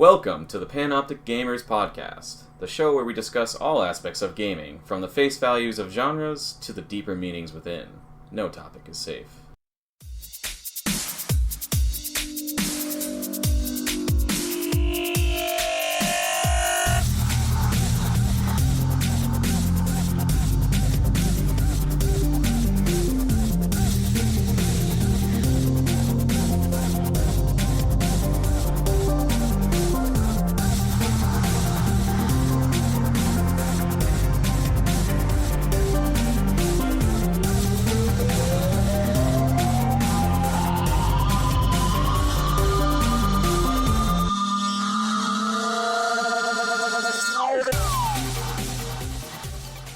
Welcome to the Panoptic Gamers Podcast, the show where we discuss all aspects of gaming, from the face values of genres to the deeper meanings within. No topic is safe.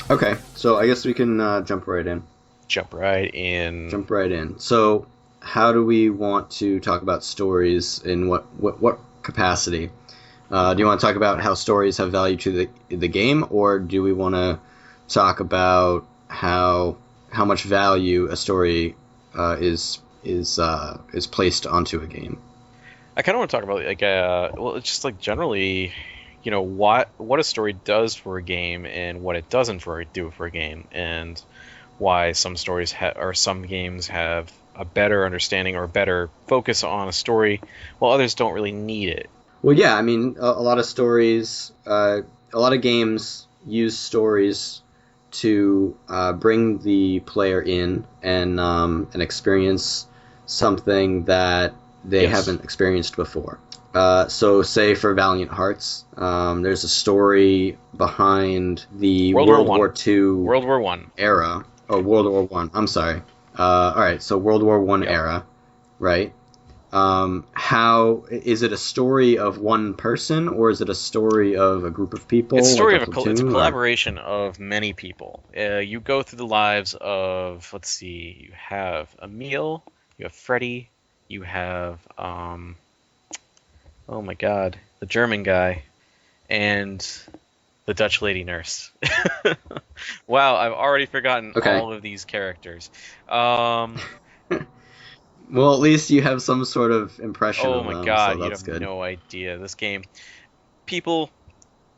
Okay, so I guess we can jump right in. Jump right in. So, how do we want to talk about stories in what capacity? Do you want to talk about how stories have value to the game, or do we want to talk about how much value a story is placed onto a game? I kind of want to talk about it's just like generally, what a story does for a game and what it doesn't do for a game, and why some stories or some games have a better understanding or a better focus on a story, while others don't really need it. Well, yeah, I mean, a lot of stories, a lot of games use stories to bring the player in and experience something that they haven't experienced before. So, say for Valiant Hearts, there's a story behind the World War II World War I era. Oh, World War I. I'm sorry. All right, so World War I era, right? How is it a story of one person, or is it a story of a group of people? It's a story it's a collaboration of many people. You go through the lives of, let's see, you have Emil, you have Freddy, you have oh my god, the German guy, and the Dutch lady nurse. Wow, I've already forgotten all of these characters. Well, at least you have some sort of impression of them. Oh my god, so you have good. No idea. This game. People,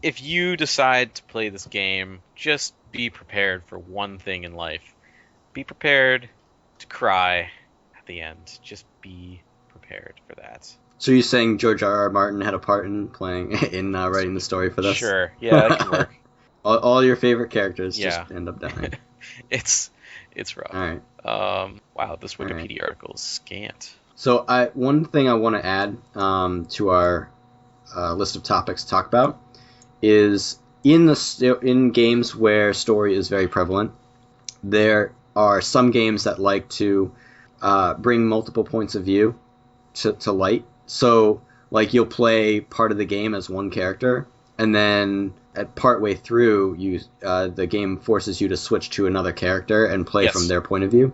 if you decide to play this game, just be prepared for one thing in life. Be prepared to cry at the end. Just be prepared for that. So you're saying George R.R. Martin had a part in writing the story for this? Sure, yeah, that can work. all your favorite characters just end up dying. It's rough. All right. Wow, this Wikipedia article is scant. So one thing I want to add to our list of topics to talk about is in games where story is very prevalent, there are some games that like to bring multiple points of view to light. So, like, you'll play part of the game as one character, and then at partway through, the game forces you to switch to another character and play from their point of view.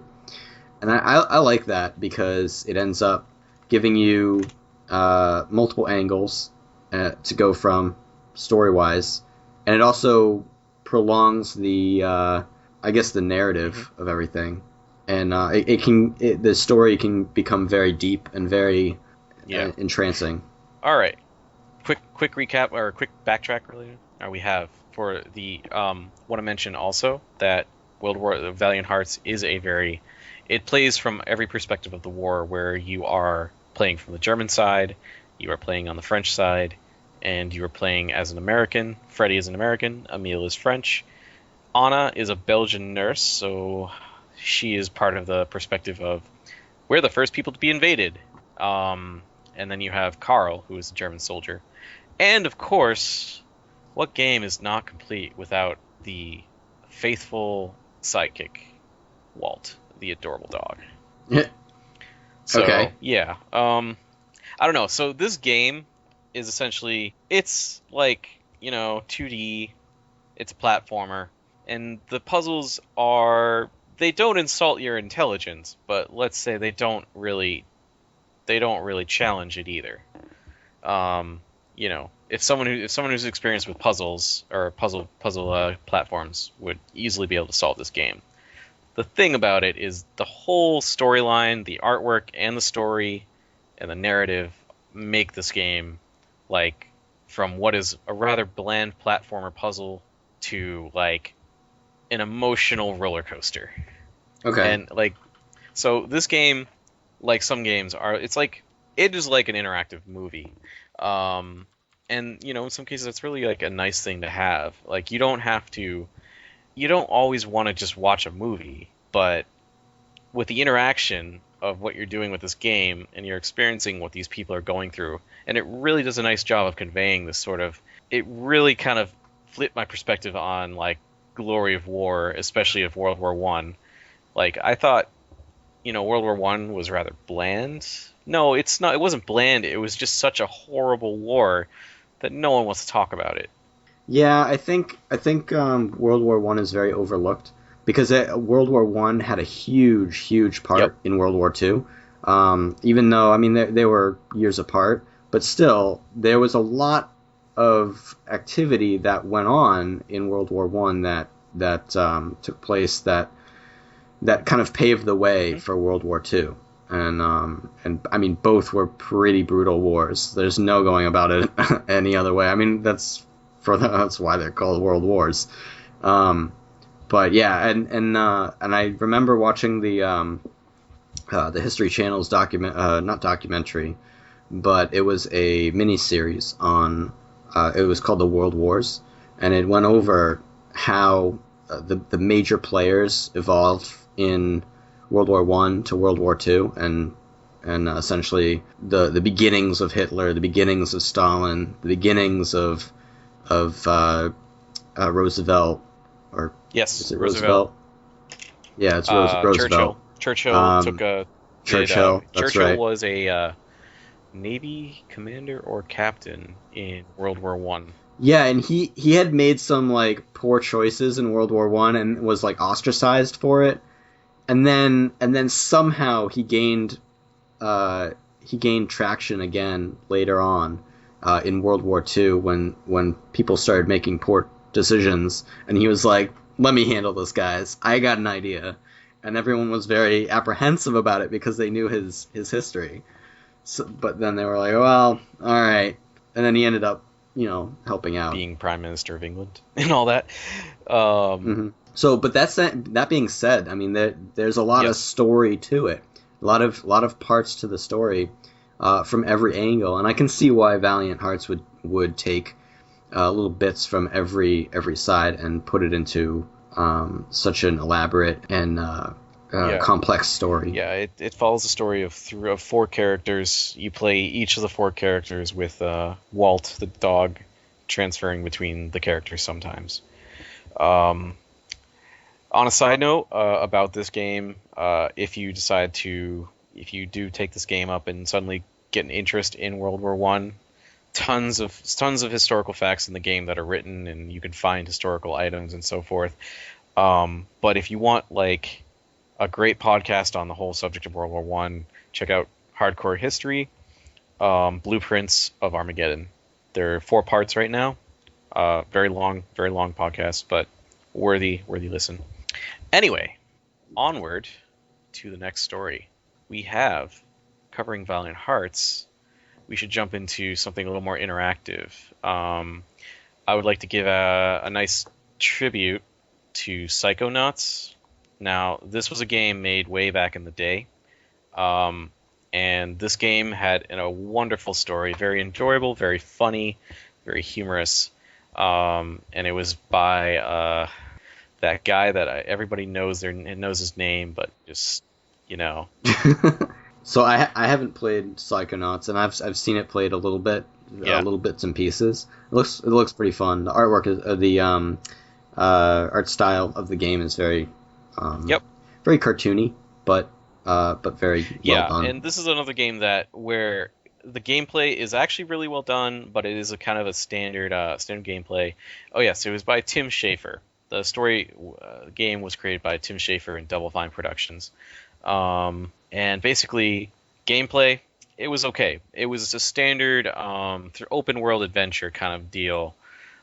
And I like that because it ends up giving you multiple angles to go from story-wise, and it also prolongs the narrative of everything. And the story can become very deep and very entrancing. All right, quick recap or quick backtrack. Really, we have for the want to mention also that Valiant Hearts is it plays from every perspective of the war, where you are playing from the German side, you are playing on the French side, and you are playing as an American. Freddy is an American, Emil is French, Anna is a Belgian nurse, so she is part of the perspective of we're the first people to be invaded. And then you have Carl, who is a German soldier. And, of course, what game is not complete without the faithful sidekick, Walt, the adorable dog? So, yeah. I don't know. So this game is essentially, it's like, 2D. It's a platformer. And the puzzles they don't insult your intelligence, but let's say they don't really challenge it either. If someone who's experienced with puzzles or puzzle platforms would easily be able to solve this game. The thing about it is the whole storyline, the artwork, and the story, and the narrative make this game like from what is a rather bland platformer puzzle to like an emotional roller coaster. Okay. And like so this game, like some games are, it is like an interactive movie. Um and in some cases it's really like a nice thing to have. Like you don't always want to just watch a movie, but with the interaction of what you're doing with this game and you're experiencing what these people are going through, and it really does a nice job of conveying this sort of, it really kind of flipped my perspective on like glory of war, especially of World War One. Like I thought, World War One was rather bland. No, it's not. It wasn't bland. It was just such a horrible war that no one wants to talk about it. Yeah, I think World War One is very overlooked because World War One had a huge Yep. part in World War Two. Even though I mean they were years apart, but still there was a lot of activity that went on in World War One that took place that kind of paved the way Mhm. for World War Two. And I mean both were pretty brutal wars. There's no going about it any other way. I mean that's why they're called World Wars. Um, but yeah, and I remember watching the History Channel's not documentary, but it was a mini series on. It was called The World Wars, and it went over how the major players evolved in World War One to World War Two, and essentially the beginnings of Hitler, the beginnings of Stalin, the beginnings of Roosevelt, or Yes, is it Roosevelt. Roosevelt? Yeah, it's Roosevelt. Churchill took Um, a Churchill, that's Churchill right. was a Navy commander or captain in World War One. Yeah, and he had made some like poor choices in World War One and was like ostracized for it, and then somehow uh, he gained traction again later on in World War Two when people started making poor decisions, and he was like, "Let me handle this, guys. I got an idea," and everyone was very apprehensive about it because they knew his history. So, but then they were like, "Well, all right," and then he ended up, helping out. Being Prime Minister of England and all that. Um, So, but that being said, I mean, there's a lot of yes, story to it, a lot of parts to the story from every angle, and I can see why Valiant Hearts would take little bits from every side and put it into such an elaborate and yeah, complex story. yeah. It follows the story of four characters. You play each of the four characters with Walt, the dog, transferring between the characters sometimes. Um, on a side note about this game, if you do take this game up and suddenly get an interest in World War One, tons of historical facts in the game that are written, and you can find historical items and so forth. But if you want like a great podcast on the whole subject of World War One, check out Hardcore History, Blueprints of Armageddon. There are 4 parts right now. Very long podcast, but worthy listen. Anyway, onward to the next story. We have, covering Valiant Hearts, we should jump into something a little more interactive. I would like to give a nice tribute to Psychonauts. Now, this was a game made way back in the day, um, and this game had a wonderful story, very enjoyable, very funny, very humorous, and it was by that guy that everybody knows his name, but just you know, So I haven't played Psychonauts, and I've seen it played a little bit, yeah, little bits and pieces. It looks pretty fun. The artwork is the art style of the game is um, yep. very cartoony, but very well Yeah, done. and this is another game that where the gameplay is actually really well done, but it is a kind of a standard gameplay. Oh yes, it was by Tim Schafer. The story game was created by Tim Schafer and Double Fine Productions. And basically, gameplay, it was okay. It was a standard open world adventure kind of deal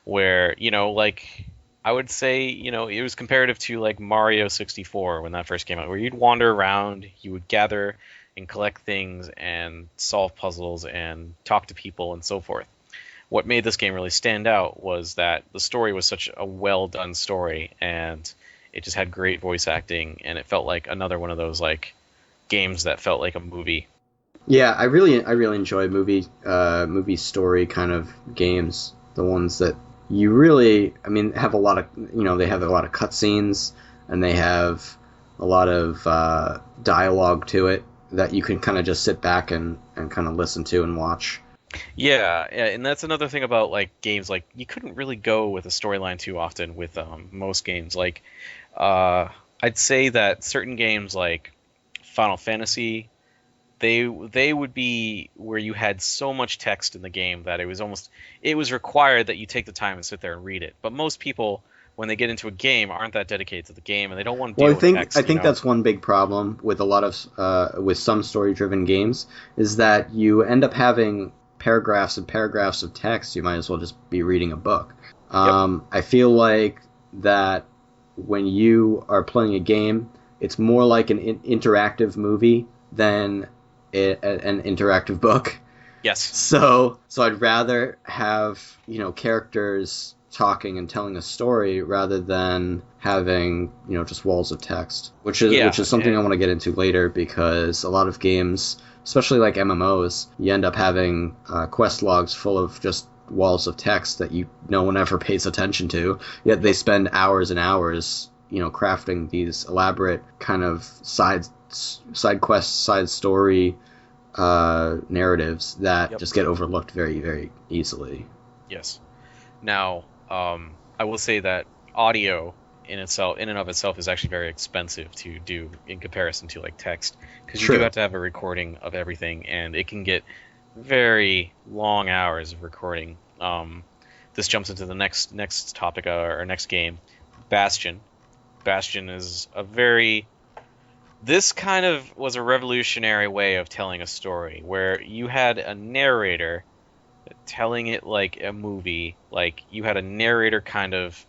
where, like I would say, it was comparative to like Mario 64 when that first came out, where you'd wander around, you would gather and collect things and solve puzzles and talk to people and so forth. what made this game really stand out was that the story was such a well done story, and it just had great voice acting, and it felt like another one of those like games that felt like a movie. Yeah, I really enjoy movie story kind of games. The ones that you really, I mean, have a lot of, they have a lot of cutscenes, and they have a lot of dialogue to it that you can kind of just sit back and kind of listen to and watch. Yeah, yeah, and that's another thing about like games. Like you couldn't really go with a storyline too often with most games. Like I'd say that certain games like Final Fantasy, they would be where you had so much text in the game that it was required that you take the time and sit there and read it. But most people, when they get into a game, aren't that dedicated to the game, and they don't want to Well, deal with text. I think that's one big problem with a lot of with some story-driven games is that you end up having paragraphs and paragraphs of text. You might as well just be reading a book. Yep. I feel like that when you are playing a game, it's more like an interactive movie than an interactive book. Yes. So I'd rather have, characters talking and telling a story rather than having, just walls of text, which is something I want to get into later, because a lot of games, especially like MMOs, you end up having quest logs full of just walls of text that no one ever pays attention to, yet they spend hours and hours, crafting these elaborate kind of side quests, side story narratives that just get overlooked very, very easily. Yes. Now, I will say that audio in and of itself, is actually very expensive to do in comparison to like text, because you do have to have a recording of everything, and it can get very long hours of recording. This jumps into the next topic or next game, Bastion. Bastion is this kind of was a revolutionary way of telling a story, where you had a narrator telling it like a movie. Like you had a narrator kind of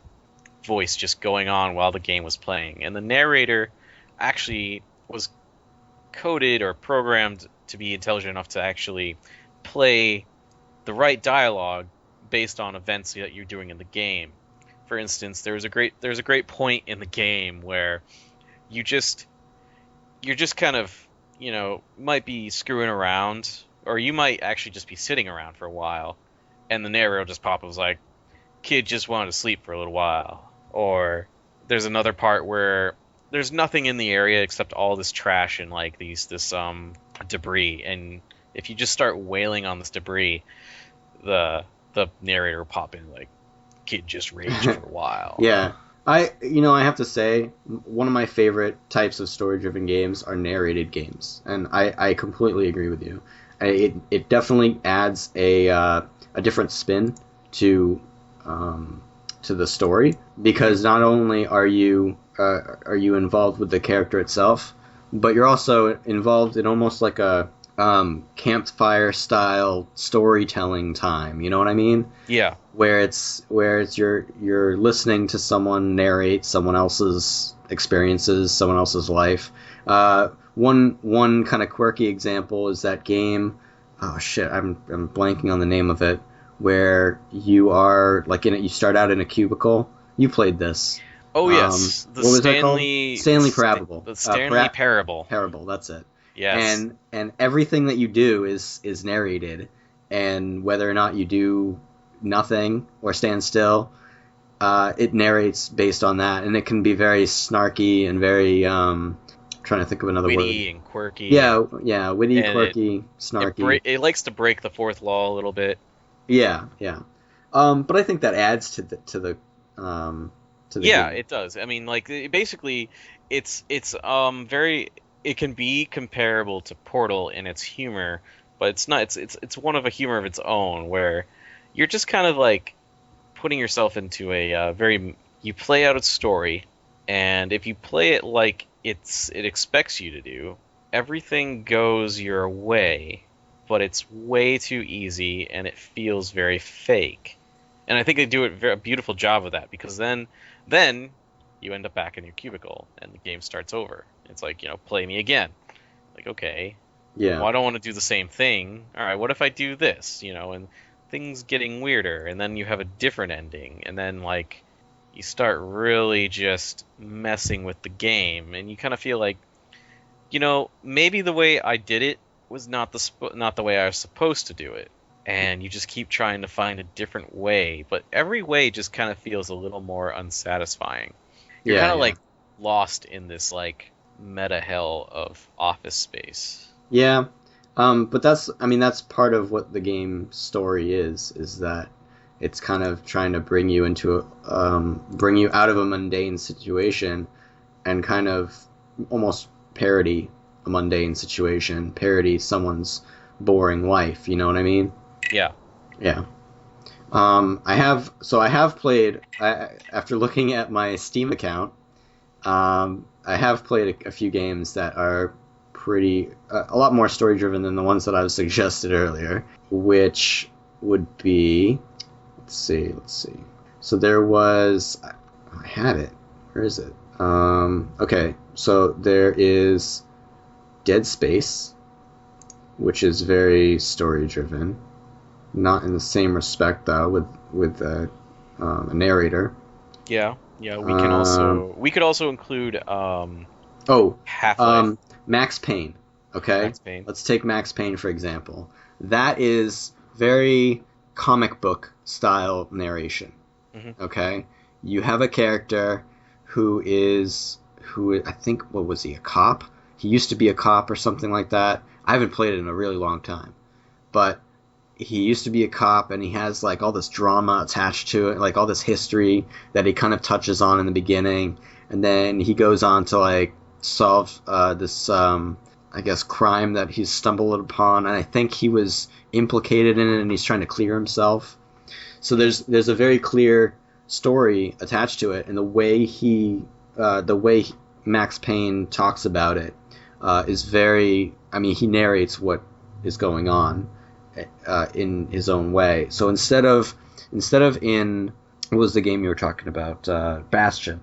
voice just going on while the game was playing, and the narrator actually was coded or programmed to be intelligent enough to actually play the right dialogue based on events that you're doing in the game. For instance, there's a great point in the game where you're just kind of, might be screwing around, or you might actually just be sitting around for a while, and the narrator will just pop up, was like, kid just wanted to sleep for a little while. Or there's another part where there's nothing in the area except all this trash and like this debris, and if you just start wailing on this debris, the narrator will pop in like, kid just raged for a while. Yeah. I have to say, one of my favorite types of story-driven games are narrated games, and I completely agree with you. It definitely adds a different spin to the story, because not only are you involved with the character itself, but you're also involved in almost like a campfire style storytelling time. You know what I mean? Yeah. Where it's you're listening to someone narrate someone else's experiences, someone else's life. One kind of quirky example is that game. Oh shit, I'm blanking on the name of it. Where you are like you start out in a cubicle. You played this. Oh yes, what was that called? Stanley Parable. The Stanley Parable. Parable, that's it. Yes. And everything that you do is narrated, and whether or not you do nothing or stand still, it narrates based on that, and it can be very snarky and very trying to think of another witty word. And quirky. Yeah, witty, and quirky, snarky. It likes to break the fourth law a little bit. Yeah. But I think that adds to the yeah, game. It does. I mean, like basically, it's very. It can be comparable to Portal in its humor, but it's not. It's one of a humor of its own, where you're just kind of like putting yourself into a you play out a story, and if you play it like it expects you to do, everything goes your way, but it's way too easy and it feels very fake. And I think they do a beautiful job of that, because then you end up back in your cubicle and the game starts over. It's like, play me again. Like, okay. Yeah. Well, I don't want to do the same thing. All right, what if I do this? And things getting weirder, and then you have a different ending, and then like you start really just messing with the game, and you kind of feel like, maybe the way I did it was not the way I was supposed to do it, and you just keep trying to find a different way, but every way just kind of feels a little more unsatisfying. You're Yeah, kind of yeah. like lost in this like meta hell of Office Space. Yeah. But that's part of what the game story is that it's kind of trying to bring you out of a mundane situation and kind of almost parody a mundane situation, parody someone's boring life. You know what I mean? Yeah. Yeah. I have played after looking at my Steam account. I have played a few games that are pretty a lot more story driven than the ones that I've suggested earlier, which would be let's see. So there was I had it. Where is it? Okay, so there is Dead Space, which is very story driven, not in the same respect though with a narrator. Yeah. Yeah, we could also include Oh, Half-Life. Max Payne. Okay, Max Payne. let's take Max Payne for example. That is very comic book style narration. Mhm. Okay, you have a character who I think what was he, a cop? He used to be a cop or something like that. I haven't played it in a really long time, but he used to be a cop and he has like all this drama attached to it, like all this history that he kind of touches on in the beginning, and then he goes on to like solve this I guess crime that he's stumbled upon, and I think he was implicated in it and he's trying to clear himself. So there's a very clear story attached to it, and the way Max Payne talks about it is very. I mean, he narrates what is going on in his own way. So instead of in what was the game you were talking about, Bastion.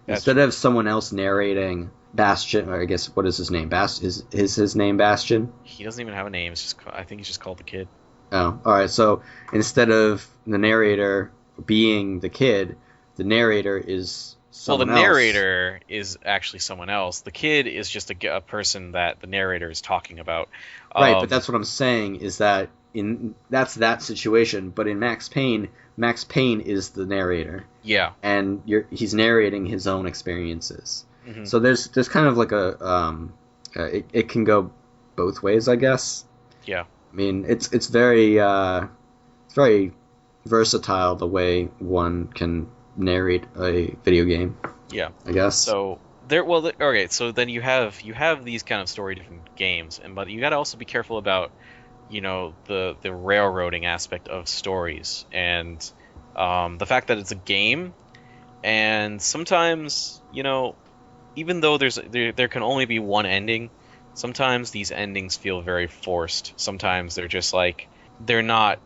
Instead of someone else narrating Bastion, or I guess what is his name? Is his name Bastion? He doesn't even have a name. It's just I think he's just called the Kid. Oh, all right. So instead of the narrator being the kid, the narrator is someone Well, else. the narrator is actually someone else. The Kid is just a person that the narrator is talking about. Right, but that's what I'm saying is that that's that situation. But in Max Payne is the narrator. Yeah. And he's narrating his own experiences. Mm-hmm. So there's kind of like it can go both ways, I guess. Yeah. I mean, it's very versatile the way one can narrate a video game. Yeah. I guess. So okay. So then you have these kind of story-driven games, but you got to also be careful about the railroading aspect of stories and the fact that it's a game, and sometimes even though there can only be one ending, sometimes these endings feel very forced. Sometimes they're just like they're not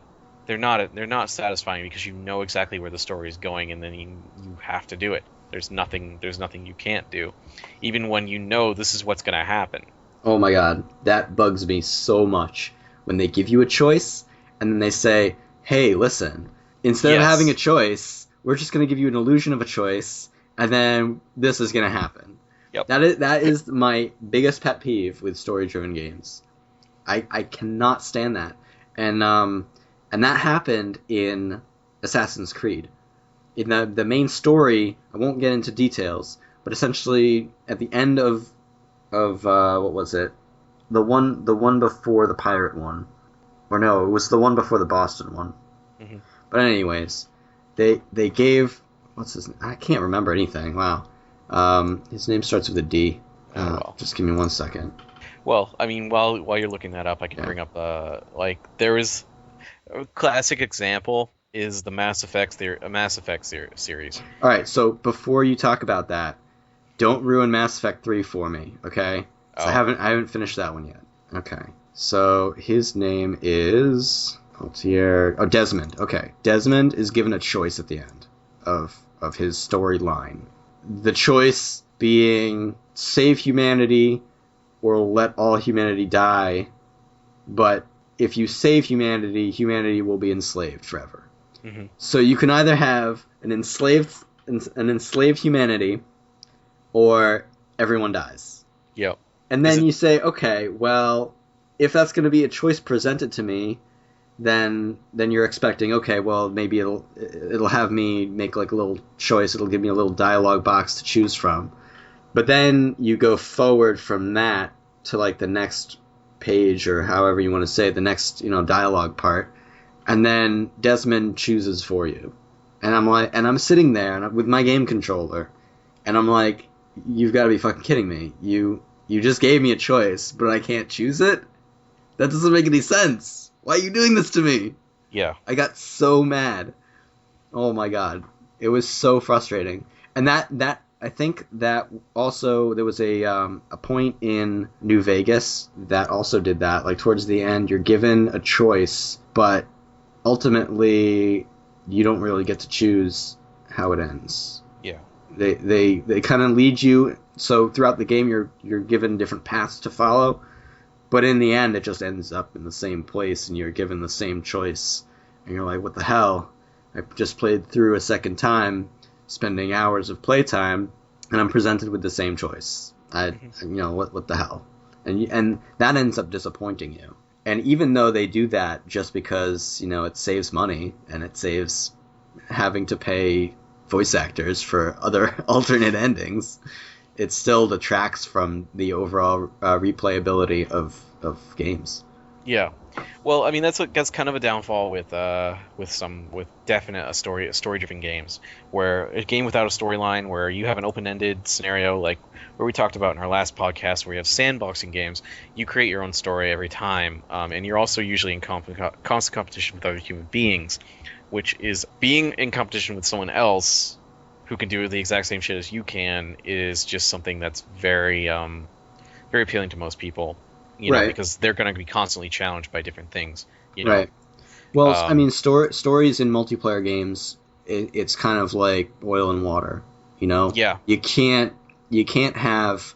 satisfying because you know exactly where the story is going, and then you have to do it. There's nothing you can't do, even when you know this is what's going to happen. Oh my god, that bugs me so much when they give you a choice and then they say, "Hey, listen, instead of having a choice, we're just going to give you an illusion of a choice, and then this is going to happen." Yep. That is my biggest pet peeve with story-driven games. I cannot stand that, and that happened in Assassin's Creed. In the main story, I won't get into details, but essentially at the end of what was it? The one before the pirate one, or no, it was the one before the Boston one. Mm-hmm. But anyways, they gave what's his name? I can't remember anything. Wow, his name starts with a D. Well. Just give me 1 second. Well, I mean, while you're looking that up, I can bring up there is a classic example is the Mass Effect series. All right, so before you talk about that, don't ruin Mass Effect 3 for me, okay? So I haven't finished that one yet. Okay. So his name is Desmond. Okay. Desmond is given a choice at the end of his storyline. The choice being save humanity or let all humanity die, but if you save humanity, humanity will be enslaved forever. Mm-hmm. So you can either have an enslaved humanity, or everyone dies. Yep. And then you say, okay, well, if that's going to be a choice presented to me, then you're expecting, okay, well, maybe it'll have me make like a little choice. It'll give me a little dialogue box to choose from. But then you go forward from that to like the next page, or however you want to say it, the next, dialogue part, and then Desmond chooses for you. And I'm sitting there with my game controller, and I'm like, you've got to be fucking kidding me. You just gave me a choice, but I can't choose it? That doesn't make any sense. Why are you doing this to me? Yeah. I got so mad. Oh my god. It was so frustrating. And that I think that also there was a point in New Vegas that also did that. Like towards the end, you're given a choice, but ultimately you don't really get to choose how it ends. Yeah. They kind of lead you. So throughout the game, you're given different paths to follow. But in the end, it just ends up in the same place, and you're given the same choice. And you're like, what the hell? I just played through a second time, spending hours of playtime, and I'm presented with the same choice. What the hell? And that ends up disappointing you. And even though they do that just because, it saves money, and it saves having to pay voice actors for other alternate endings, it still detracts from the overall replayability of games. Yeah. Well, I mean that's kind of a downfall with definite story-driven games, where a game without a storyline, where you have an open-ended scenario like where we talked about in our last podcast, where you have sandboxing games, you create your own story every time, and you're also usually in constant competition with other human beings, which is being in competition with someone else who can do the exact same shit as you can is just something that's very very appealing to most people, right. Because they're going to be constantly challenged by different things, you know. Right. Well, I mean, stories in multiplayer games, it's kind of like oil and water, Yeah. You can't have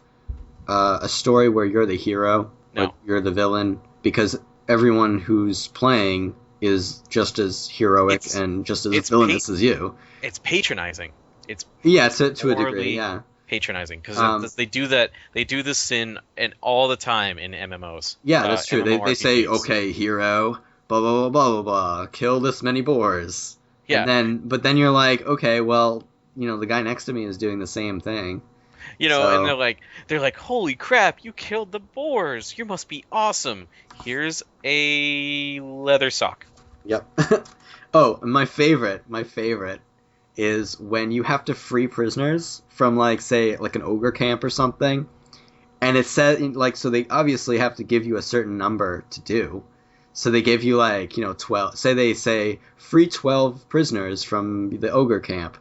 a story where you're the hero, or you're the villain, because everyone who's playing is just as heroic and just as villainous as you. It's patronizing. It's to a degree, yeah. Patronizing, because they do that. They do this sin and all the time in MMOs. Yeah, that's true. They say, okay, hero, blah blah blah blah blah blah, kill this many boars. Yeah. But then you're like, okay, well, the guy next to me is doing the same thing. And they're like, holy crap, you killed the boars. You must be awesome. Here's a leather sock. Yep. Oh, my favorite is when you have to free prisoners from, like, say, like an ogre camp or something, and it says, like, so they obviously have to give you a certain number to do. So they give you, like, 12. Say they say, free 12 prisoners from the ogre camp.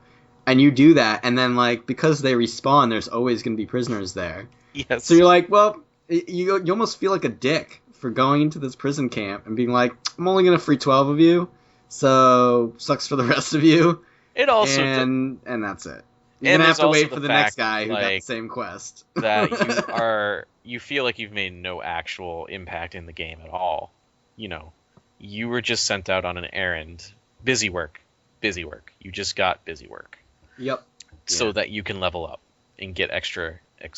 And you do that, and then, like, because they respawn, there's always going to be prisoners there. Yes. So you're like, well, you almost feel like a dick for going into this prison camp and being like, I'm only going to free 12 of you, so sucks for the rest of you. It also and that's it. You're gonna have to wait for the next guy who got the same quest. That you feel like you've made no actual impact in the game at all. You were just sent out on an errand. Busy work. You just got busy work. Yep. So that you can level up and get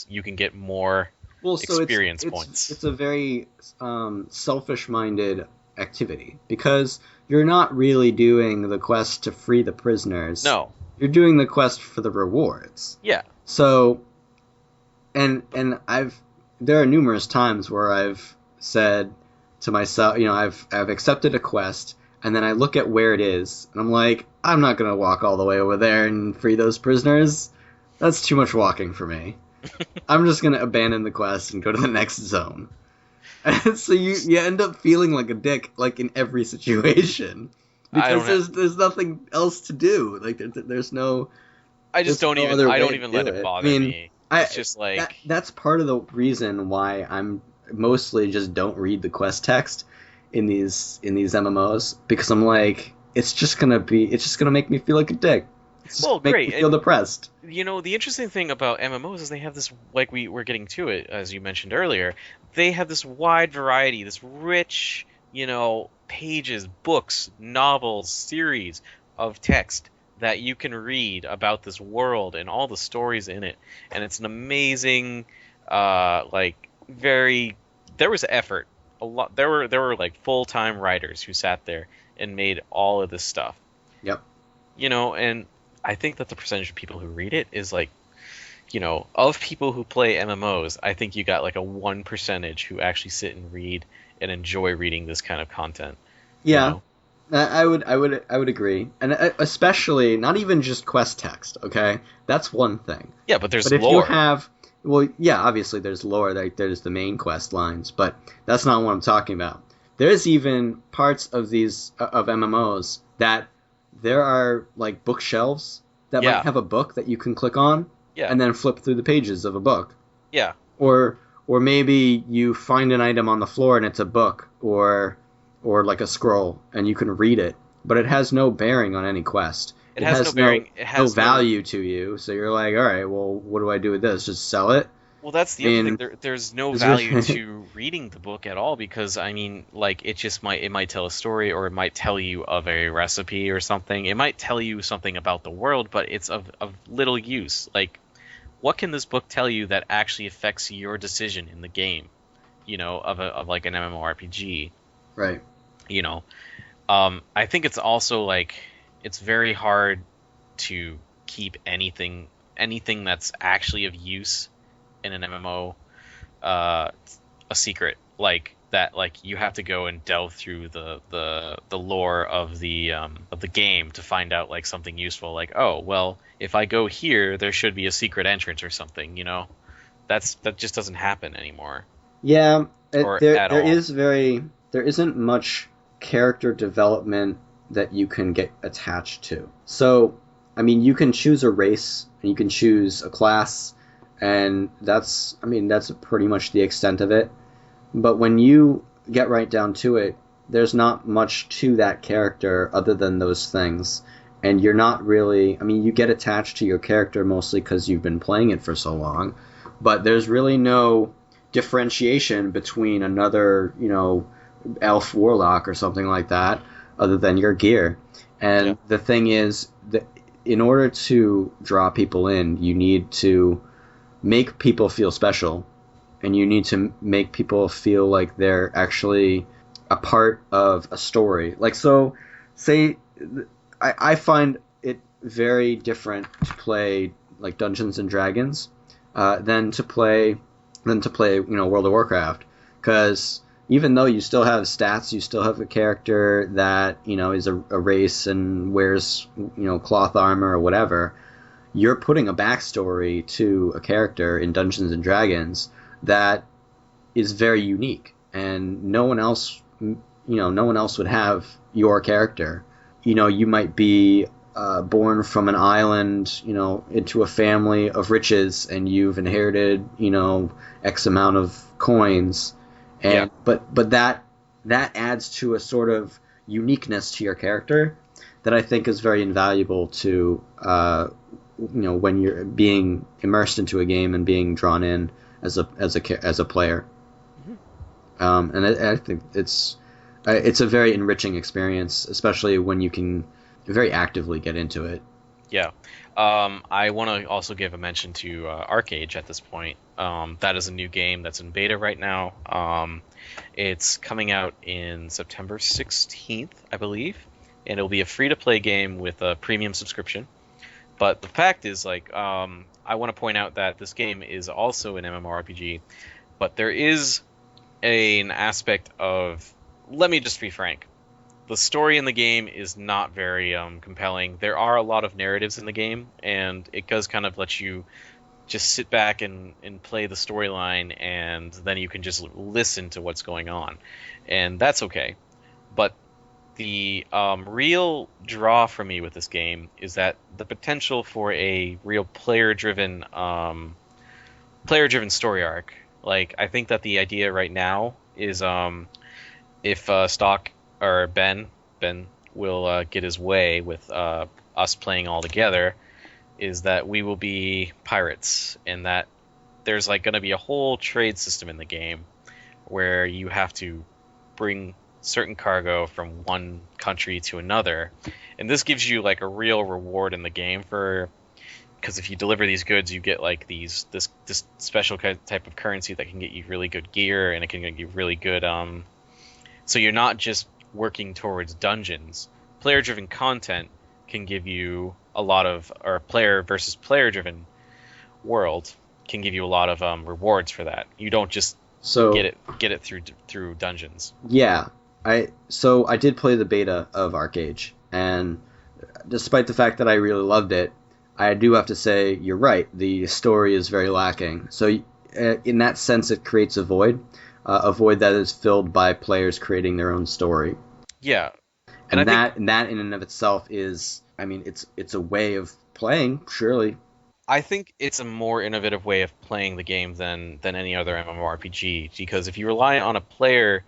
you can get more experience points. It's a very selfish-minded activity, because you're not really doing the quest to free the prisoners. No. You're doing the quest for the rewards. Yeah. So, and there are numerous times where I've said to myself, I've accepted a quest, and then I look at where it is, and I'm like, I'm not going to walk all the way over there and free those prisoners. That's too much walking for me. I'm just going to abandon the quest and go to the next zone. And so you end up feeling like a dick, like, in every situation. Because there's nothing else to do. Like, there's no... I don't even let it bother me. It's just like... That's part of the reason why I'm mostly just don't read the quest text in these MMOs, because I'm like, it's just gonna make me feel like a dick. Make me feel depressed. The interesting thing about MMOs is they have this, like we were getting to it, as you mentioned earlier, they have this wide variety, this rich pages, books, novels, series of text that you can read about this world and all the stories in it. And it's an amazing, very. There was effort. A lot. There were like full-time writers who sat there and made all of this stuff. Yep. And I think that the percentage of people who read it is like, of people who play MMOs, I think you got like a 1% who actually sit and read and enjoy reading this kind of content. Yeah, I would agree, and especially not even just quest text. Okay, that's one thing. Yeah, but there's But if lore. you have, well, yeah, obviously there's lore. Like there's the main quest lines, but that's not what I'm talking about. There's even parts of these of MMOs that there are like bookshelves that Yeah. might have a book that you can click on Yeah. and then flip through the pages of a book. Yeah. Or maybe you find an item on the floor and it's a book or like a scroll and you can read it, but it has no bearing on any quest. It has no bearing. It has no value to you. So you're like, all right, well, what do I do with this? Just sell it? Well, that's the other thing. There's no Is value there- to reading the book at all because I mean, like, it might tell a story or it might tell you of a recipe or something. It might tell you something about the world, but it's of little use. Like, what can this book tell you that actually affects your decision in the game? Of like an MMORPG. Right. I think it's also like it's very hard to keep anything that's actually of use in an MMO a secret like that. Like you have to go and delve through the lore of the game to find out like something useful. Like, oh well, if I go here, there should be a secret entrance or something. That just doesn't happen anymore. Yeah, Or at all. there isn't much character development that you can get attached to. So, I mean, you can choose a race and you can choose a class, and that's pretty much the extent of it. But when you get right down to it, there's not much to that character other than those things. And you're not really, I mean, you get attached to your character mostly because you've been playing it for so long, but there's really no differentiation between another, elf warlock or something like that other than your gear. And Yeah. the thing is that in order to draw people in, you need to make people feel special, and you need to make people feel like they're actually a part of a story. Like, so, say, I find it very different to play like Dungeons and Dragons than to play World of Warcraft, because even though you still have stats, you still have a character that is a race and wears cloth armor or whatever. You're putting a backstory to a character in Dungeons and Dragons that is very unique, and no one else would have your character. You might be born from an island, into a family of riches, and you've inherited, X amount of coins, and but that adds to a sort of uniqueness to your character that I think is very invaluable to when you're being immersed into a game and being drawn in as a player. Mm-hmm. And I think it's a very enriching experience, especially when you can very actively get into it. Yeah. I want to also give a mention to Arcade at this point. That is a new game that's in beta right now. It's coming out in September 16th, I believe, and it'll be a free-to-play game with a premium subscription. But the fact is, like, I want to point out that this game is also an MMORPG, but there is an aspect of... Let me just be frank. The story in the game is not very compelling. There are a lot of narratives in the game, and it does kind of let you just sit back and play the storyline, and then you can just listen to what's going on. And that's okay. But the real draw for me with this game is that the potential for a real player-driven story arc. Like, I think that the idea right now is if Stock or Ben will get his way with us playing all together, is that we will be pirates, and that there's like going to be a whole trade system in the game where you have to bring certain cargo from one country to another, and this gives you like a real reward in the game because if you deliver these goods, you get like this special type of currency that can get you really good gear, and it can get you really good. So you're not just working towards dungeons. Player-driven content can give you a lot of, or player versus player-driven world can give you a lot of rewards for that. You don't just get it through dungeons. Yeah, I did play the beta of ArcAge, and despite the fact that I really loved it, I do have to say you're right. The story is very lacking. So in that sense, it creates a void that is filled by players creating their own story. Yeah, and that in and of itself is, I mean, it's a way of playing, surely. I think it's a more innovative way of playing the game than any other MMORPG, because if you rely on players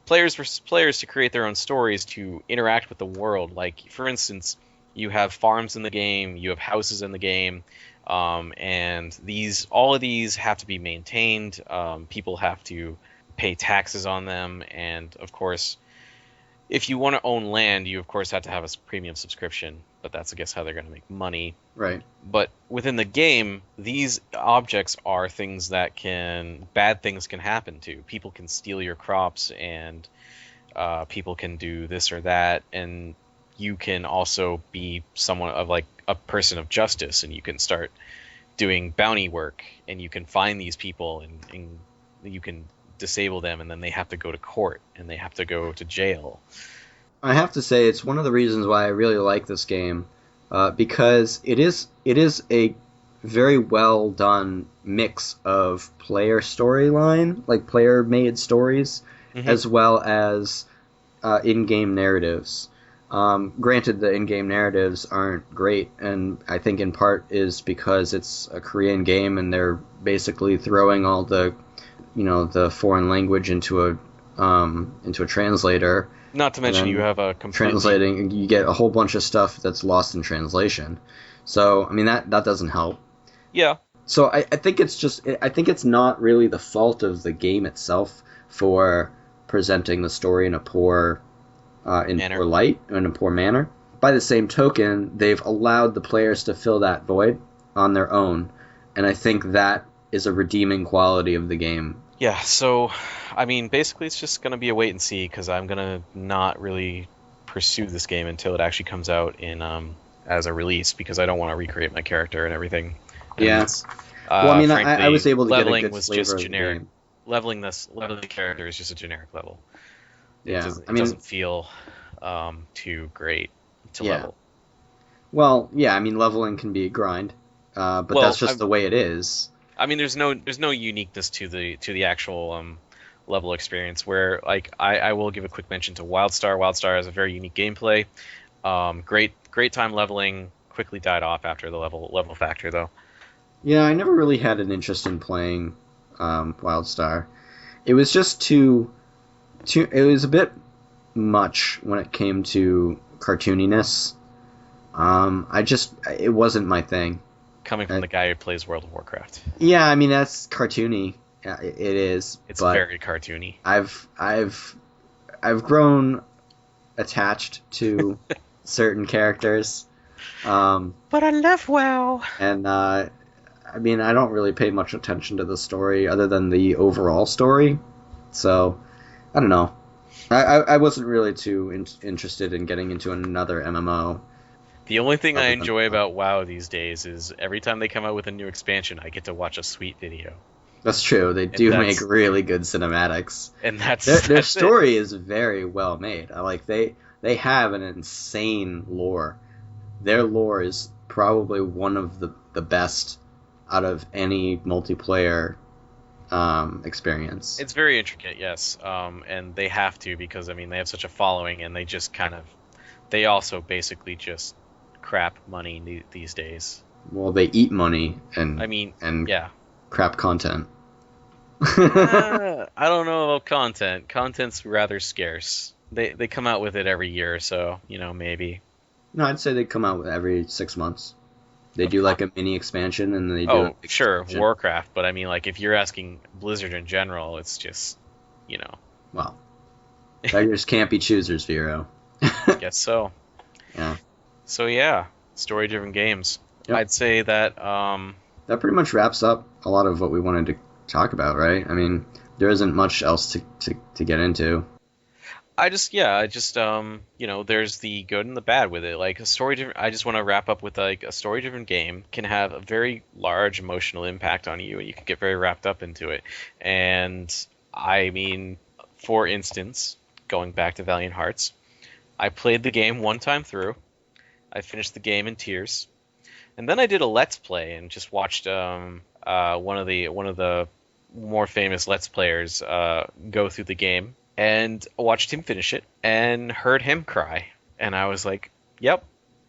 versus players to create their own stories, to interact with the world, like, for instance, you have farms in the game, you have houses in the game, and all of these have to be maintained. People have to pay taxes on them, and of course, if you want to own land, you of course have to have a premium subscription, but that's, I guess, how they're going to make money. Right. But within the game, these objects are things that bad things can happen to. People can steal your crops, and people can do this or that, and you can also be someone of like a person of justice, and you can start doing bounty work, and you can find these people, and you can disable them, and then they have to go to court, and they have to go to jail. I have to say it's one of the reasons why I really like this game, because it is a very well done mix of player storyline, like player made stories, as well as in-game narratives. Granted, the in-game narratives aren't great, and I think in part is because it's a Korean game and they're basically throwing all the foreign language into a translator. Not to mention you have a translating, you get a whole bunch of stuff that's lost in translation. So I mean that doesn't help. Yeah. So I think it's not really the fault of the game itself for presenting the story in a poor light, in a poor manner. By the same token, they've allowed the players to fill that void on their own, and I think that is a redeeming quality of the game. Yeah, so, I mean, basically it's just going to be a wait and see, because I'm going to not really pursue this game until it actually comes out in as a release, because I don't want to recreate my character and everything. And yeah. Well, I mean, frankly, I was able to get a good was flavor just of generic. the game. Leveling the character is just a generic level. Yeah, it doesn't feel too great to level. Well, yeah, I mean, leveling can be a grind, but that's just the way it is. I mean, there's no uniqueness to the actual level experience. Where, like, I will give a quick mention to WildStar. WildStar has a very unique gameplay. Great time leveling. Quickly died off after the level factor, though. Yeah, I never really had an interest in playing WildStar. It was just it was a bit much when it came to cartooniness. It wasn't my thing. Coming from the guy who plays World of Warcraft. Yeah, I mean, that's cartoony. Yeah, it is. It's very cartoony. I've grown attached to certain characters. But I love WoW. And I mean, I don't really pay much attention to the story other than the overall story. So, I don't know. I wasn't really too interested in getting into another MMO. The only thing I enjoy about WoW these days is every time they come out with a new expansion, I get to watch a sweet video. That's true. They do make really good cinematics. And their story is very well made. Like they have an insane lore. Their lore is probably one of the best out of any multiplayer experience. It's very intricate, yes. And they have to, because I mean they have such a following, and they just they also basically just crap money these days. Well, they eat money and yeah, crap content. I don't know about content. Content's rather scarce. They come out with it every year, so maybe. No, I'd say they come out every 6 months. They do like a mini expansion, and they do. Sure, Warcraft, but I mean, like, if you're asking Blizzard in general, it's just, Well, Beggars can't be choosers, Vero. Guess so. Yeah. So yeah, story-driven games. Yep. I'd say that That pretty much wraps up a lot of what we wanted to talk about, right? I mean, there isn't much else to get into. I just there's the good and the bad with it. Like a story-driven, I just want to wrap up with like a story-driven game can have a very large emotional impact on you, and you can get very wrapped up into it. And I mean, for instance, going back to Valiant Hearts, I played the game one time through. I finished the game in tears, and then I did a Let's Play and just watched one of the more famous Let's Players go through the game and watched him finish it and heard him cry, and I was like, "Yep,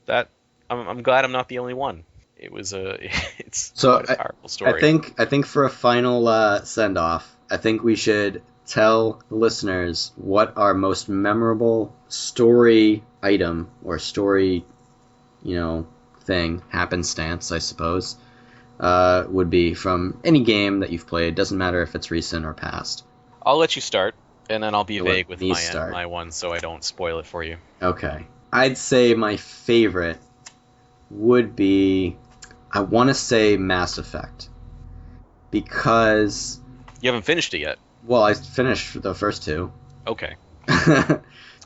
that I'm glad I'm not the only one." It was it's So quite a powerful story. I think for a final send off, I think we should tell the listeners what our most memorable story item or story, thing, happenstance, I suppose, would be from any game that you've played. Doesn't matter if it's recent or past. I'll let you start, and then I'll be Let vague with me start. my one, so I don't spoil it for you. Okay. I'd say my favorite would be, I want to say Mass Effect. Because, You haven't finished it yet. well, I finished the first two. Okay,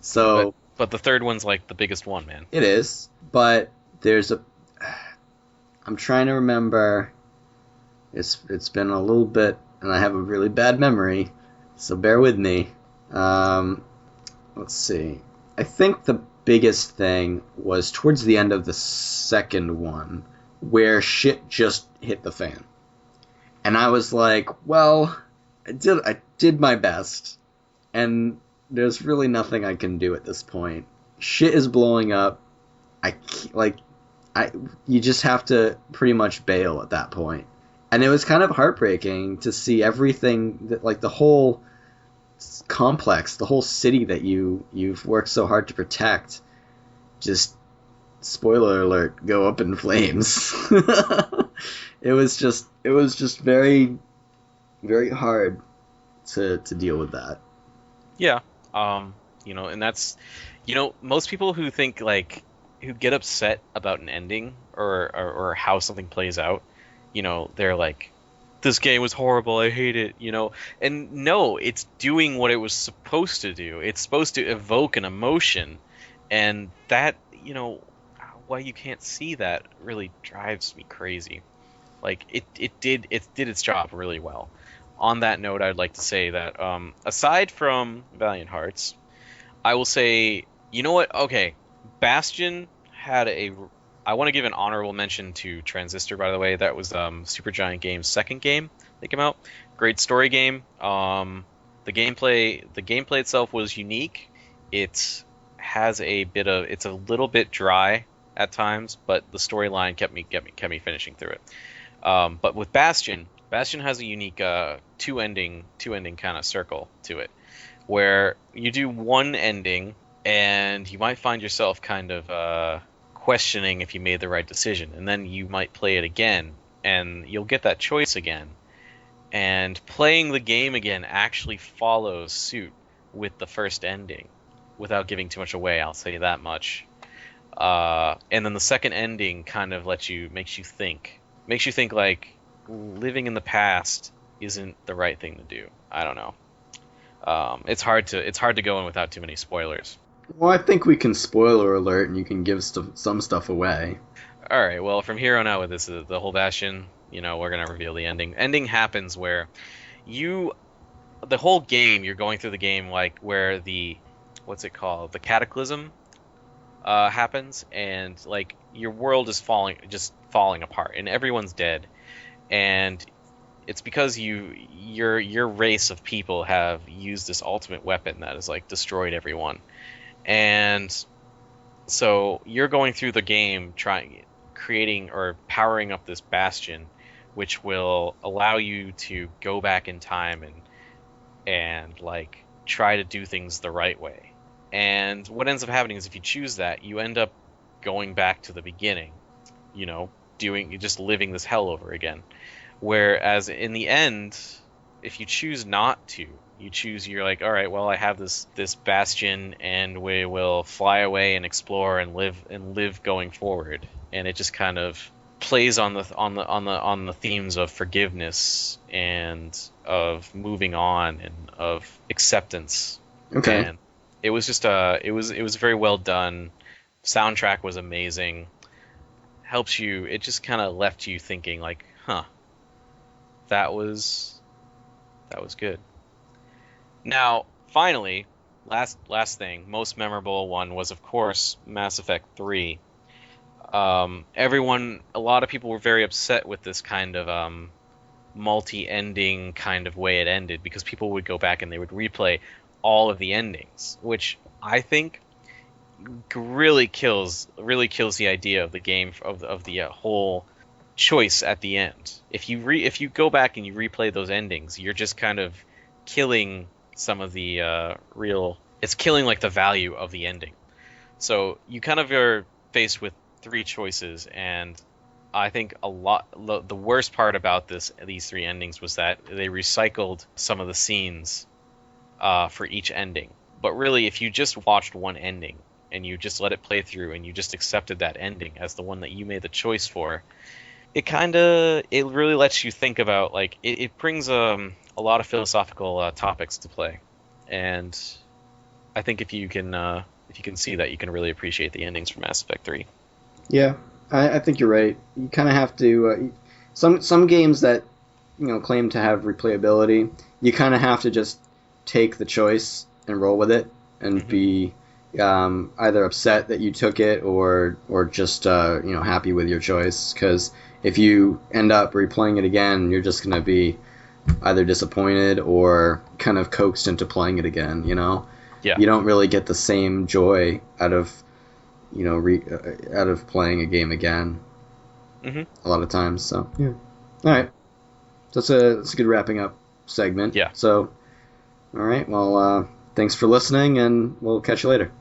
So, but the third one's like the biggest one, man. it is. But there's a. I'm trying to remember. It's been a little bit, and I have a really bad memory, so bear with me. Let's see. I think the biggest thing was towards the end of the second one, where shit just hit the fan, and I was like, well, I did my best, and there's really nothing I can do at this point. Shit is blowing up. You just have to pretty much bail at that point. And it was kind of heartbreaking to see everything that, like, the whole complex, the whole city that you've worked so hard to protect, just, spoiler alert, go up in flames. It was just very, very hard to deal with that. Yeah. And that's, most people who think like who get upset about an ending or how something plays out, they're like, this game was horrible, I hate it, And no, it's doing what it was supposed to do. It's supposed to evoke an emotion, and that, why you can't see that really drives me crazy. Like it did its job really well. On that note, I'd like to say that aside from Valiant Hearts, I will say, you know what? Okay, Bastion had I want to give an honorable mention to Transistor, by the way. That was Supergiant Games' second game that came out. Great story game. The gameplay itself was unique. It has it's a little bit dry at times, but the storyline kept me finishing through it. But with Bastion has a unique two ending kind of circle to it, where you do one ending and you might find yourself kind of questioning if you made the right decision, and then you might play it again and you'll get that choice again, and playing the game again actually follows suit with the first ending without giving too much away. I'll say that much. And then the second ending kind of makes you think like living in the past isn't the right thing to do. I don't know. It's hard to go in without too many spoilers. Well, I think we can spoiler alert, and you can give some stuff away. All right. Well, from here on out with the whole Bastion, we're gonna reveal the ending. Ending happens where the whole game, you're going through the game like where what's it called? The cataclysm happens, and like your world is falling apart, and everyone's dead, and it's because your race of people have used this ultimate weapon that has like destroyed everyone. And so you're going through the game creating or powering up this bastion, which will allow you to go back in time and like try to do things the right way. And what ends up happening is if you choose that, you end up going back to the beginning, just living this hell over again. Whereas in the end, if you choose not to, You choose. You're like, all right, well, I have this bastion, and we will fly away and explore and live going forward. And it just kind of plays on the themes of forgiveness and of moving on and of acceptance. Okay. And it was just it was very well done. Soundtrack was amazing. Helps you. It just kind of left you thinking like, huh, that was good. Now, finally, last thing, most memorable one was of course Mass Effect 3. A lot of people were very upset with this kind of multi-ending kind of way it ended, because people would go back and they would replay all of the endings, which I think really kills the idea of the game, of the whole choice at the end. If you go back and you replay those endings, you're just kind of killing some of the it's killing like the value of the ending. So you kind of are faced with three choices, and I think the worst part about these three endings was that they recycled some of the scenes for each ending. But really, if you just watched one ending and you just let it play through and you just accepted that ending as the one that you made the choice for, it really lets you think about, like, it brings a lot of philosophical topics to play. And I think if you can see that, you can really appreciate the endings from Mass Effect 3. Yeah, I think you're right. You kind of have to. Some games that claim to have replayability, you kind of have to just take the choice and roll with it and be either upset that you took it or just happy with your choice. Because if you end up replaying it again, you're just gonna be either disappointed or kind of coaxed into playing it again. Yeah. You don't really get the same joy out of out of playing a game again. A lot of times. So yeah. All right. That's a good wrapping up segment. Yeah. So, all right. Well, thanks for listening, and we'll catch you later.